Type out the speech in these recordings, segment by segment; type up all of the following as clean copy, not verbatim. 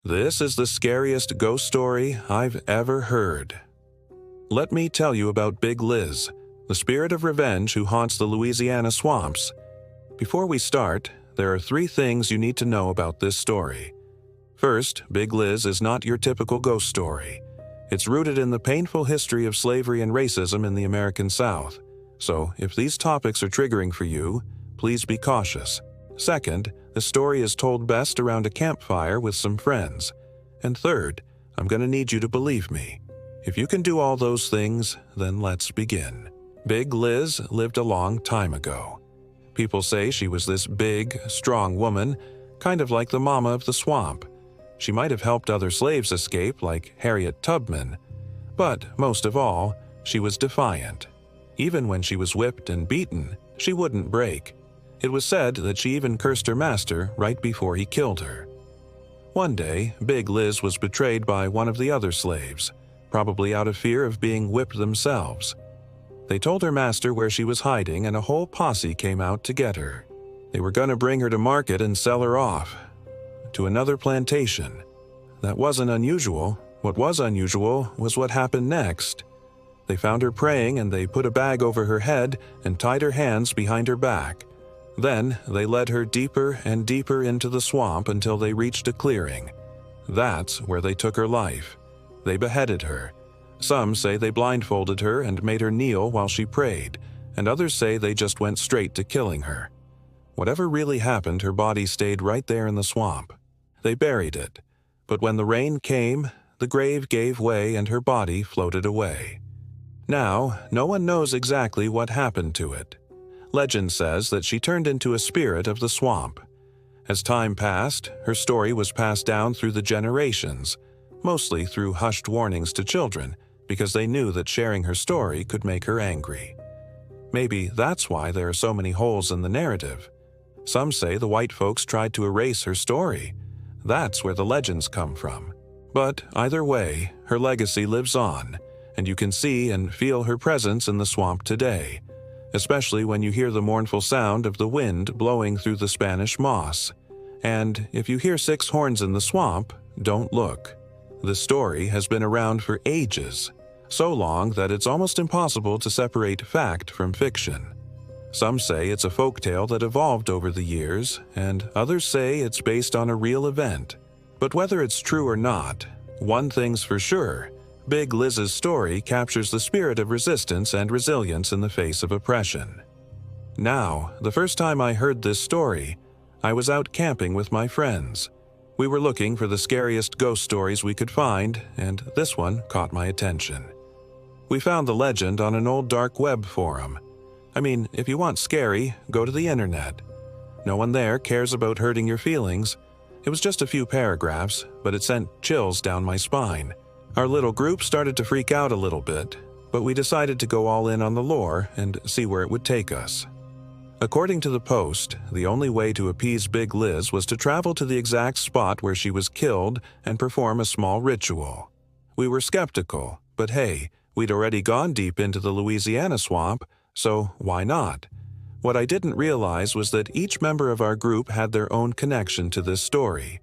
This is the scariest ghost story I've ever heard. Let me tell you about Big Liz, the spirit of revenge who haunts the Louisiana swamps. Before we start, there are 3 things you need to know about this story. First, Big Liz is not your typical ghost story. It's rooted in the painful history of slavery and racism in the American South. So, if these topics are triggering for you, please be cautious. Second, the story is told best around a campfire with some friends. And third, I'm going to need you to believe me. If you can do all those things, then let's begin. Big Liz lived a long time ago. People say she was this big, strong woman, kind of like the mama of the swamp. She might have helped other slaves escape, like Harriet Tubman. But most of all, she was defiant. Even when she was whipped and beaten, she wouldn't break. It was said that she even cursed her master right before he killed her. One day, Big Liz was betrayed by one of the other slaves, probably out of fear of being whipped themselves. They told her master where she was hiding, and a whole posse came out to get her. They were going to bring her to market and sell her off to another plantation. That wasn't unusual. What was unusual was what happened next. They found her praying, and they put a bag over her head and tied her hands behind her back. Then they led her deeper and deeper into the swamp until they reached a clearing. That's where they took her life. They beheaded her. Some say they blindfolded her and made her kneel while she prayed, and others say they just went straight to killing her. Whatever really happened, her body stayed right there in the swamp. They buried it, but when the rain came, the grave gave way and her body floated away. Now, no one knows exactly what happened to it. Legend says that she turned into a spirit of the swamp. As time passed, her story was passed down through the generations, mostly through hushed warnings to children, because they knew that sharing her story could make her angry. Maybe that's why there are so many holes in the narrative. Some say the white folks tried to erase her story. That's where the legends come from. But either way, her legacy lives on, and you can see and feel her presence in the swamp today, especially when you hear the mournful sound of the wind blowing through the Spanish moss. And if you hear 6 horns in the swamp, don't look. The story has been around for ages, so long that it's almost impossible to separate fact from fiction. Some say it's a folktale that evolved over the years, and others say it's based on a real event. But whether it's true or not, one thing's for sure: Big Liz's story captures the spirit of resistance and resilience in the face of oppression. Now, the first time I heard this story, I was out camping with my friends. We were looking for the scariest ghost stories we could find, and this one caught my attention. We found the legend on an old dark web forum. I mean, if you want scary, go to the internet. No one there cares about hurting your feelings. It was just a few paragraphs, but it sent chills down my spine. Our little group started to freak out a little bit, but we decided to go all in on the lore and see where it would take us. According to the post, the only way to appease Big Liz was to travel to the exact spot where she was killed and perform a small ritual. We were skeptical, but hey, we'd already gone deep into the Louisiana swamp, so why not? What I didn't realize was that each member of our group had their own connection to this story.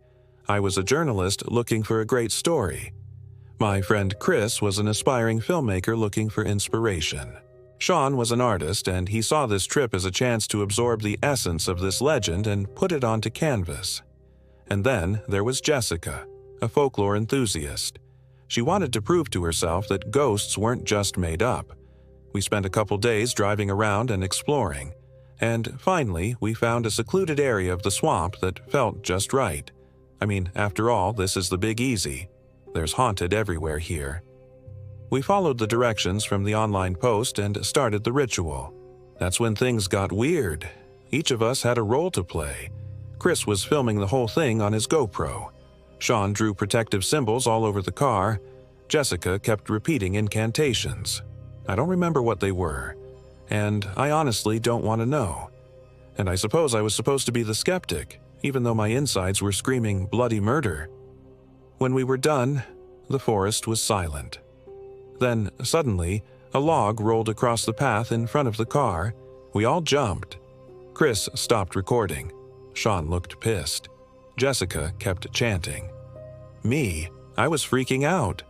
I was a journalist looking for a great story. My friend Chris was an aspiring filmmaker looking for inspiration. Sean was an artist, and he saw this trip as a chance to absorb the essence of this legend and put it onto canvas. And then there was Jessica, a folklore enthusiast. She wanted to prove to herself that ghosts weren't just made up. We spent a couple days driving around and exploring, and finally we found a secluded area of the swamp that felt just right. I mean, after all, this is the Big Easy. There's haunted everywhere here. We followed the directions from the online post and started the ritual. That's when things got weird. Each of us had a role to play. Chris was filming the whole thing on his GoPro. Sean drew protective symbols all over the car. Jessica kept repeating incantations. I don't remember what they were, and I honestly don't want to know. And I suppose I was supposed to be the skeptic, even though my insides were screaming bloody murder. When we were done, the forest was silent. Then, suddenly, a log rolled across the path in front of the car. We all jumped. Chris stopped recording. Sean looked pissed. Jessica kept chanting. Me, I was freaking out.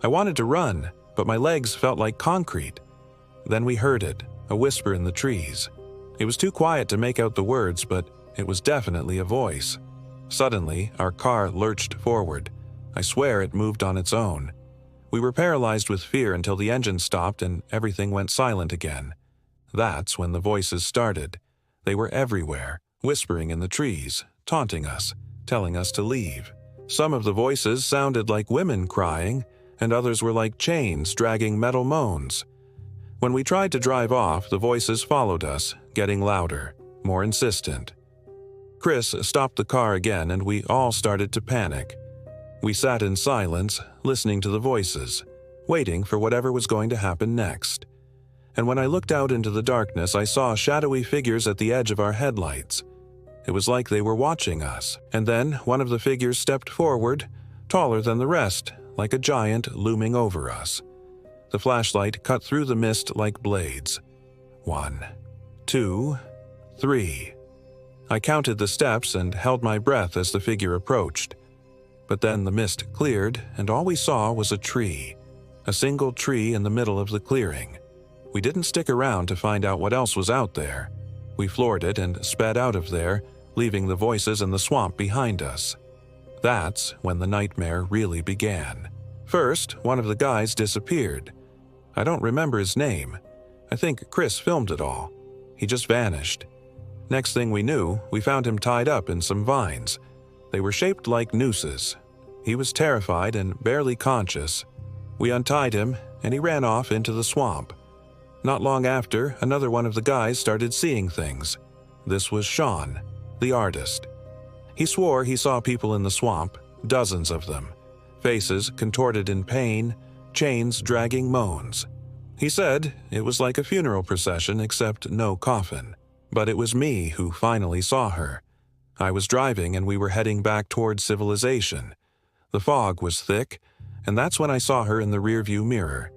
I wanted to run, but my legs felt like concrete. Then we heard it, a whisper in the trees. It was too quiet to make out the words, but it was definitely a voice. Suddenly, our car lurched forward. I swear it moved on its own. We were paralyzed with fear until the engine stopped and everything went silent again. That's when the voices started. They were everywhere, whispering in the trees, taunting us, telling us to leave. Some of the voices sounded like women crying, and others were like chains dragging metal moans. When we tried to drive off, the voices followed us, getting louder, more insistent. Chris stopped the car again and we all started to panic. We sat in silence, listening to the voices, waiting for whatever was going to happen next. And when I looked out into the darkness, I saw shadowy figures at the edge of our headlights. It was like they were watching us, and then one of the figures stepped forward, taller than the rest, like a giant looming over us. The flashlight cut through the mist like blades. 1, 2, 3. I counted the steps and held my breath as the figure approached. But then the mist cleared, and all we saw was a tree. A single tree in the middle of the clearing. We didn't stick around to find out what else was out there. We floored it and sped out of there, leaving the voices and the swamp behind us. That's when the nightmare really began. First, one of the guys disappeared. I don't remember his name. I think Chris filmed it all. He just vanished. Next thing we knew, we found him tied up in some vines. They were shaped like nooses. He was terrified and barely conscious. We untied him, and he ran off into the swamp. Not long after, another one of the guys started seeing things. This was Sean, the artist. He swore he saw people in the swamp, dozens of them. Faces contorted in pain, chains dragging moans. He said it was like a funeral procession except no coffin. But it was me who finally saw her. I was driving and we were heading back towards civilization. The fog was thick, and that's when I saw her in the rearview mirror.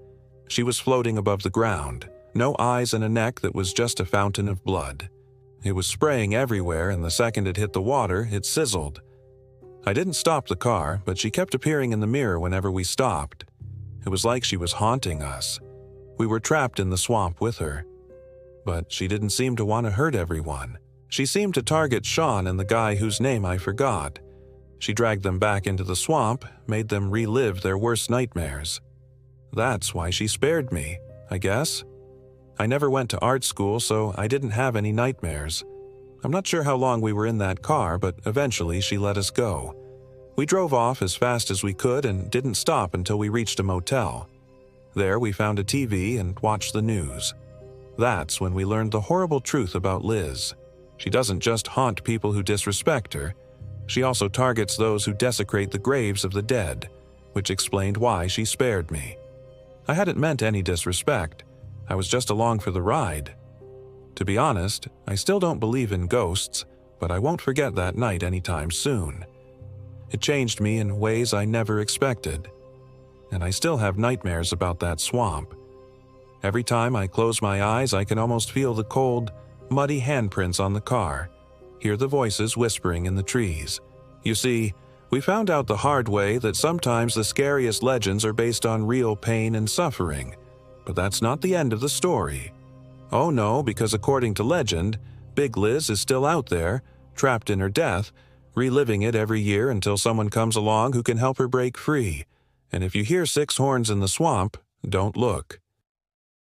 She was floating above the ground, no eyes and a neck that was just a fountain of blood. It was spraying everywhere, and the second it hit the water, it sizzled. I didn't stop the car, but she kept appearing in the mirror whenever we stopped. It was like she was haunting us. We were trapped in the swamp with her. But she didn't seem to want to hurt everyone. She seemed to target Sean and the guy whose name I forgot. She dragged them back into the swamp, made them relive their worst nightmares. That's why she spared me, I guess. I never went to art school, so I didn't have any nightmares. I'm not sure how long we were in that car, but eventually she let us go. We drove off as fast as we could and didn't stop until we reached a motel. There we found a TV and watched the news. That's when we learned the horrible truth about Liz. She doesn't just haunt people who disrespect her. She also targets those who desecrate the graves of the dead, which explained why she spared me. I hadn't meant any disrespect. I was just along for the ride. To be honest, I still don't believe in ghosts, but I won't forget that night anytime soon. It changed me in ways I never expected. And I still have nightmares about that swamp. Every time I close my eyes, I can almost feel the cold, muddy handprints on the car, hear the voices whispering in the trees. You see, we found out the hard way that sometimes the scariest legends are based on real pain and suffering. But that's not the end of the story. Oh no, because according to legend, Big Liz is still out there, trapped in her death, reliving it every year until someone comes along who can help her break free. And if you hear 6 horns in the swamp, don't look.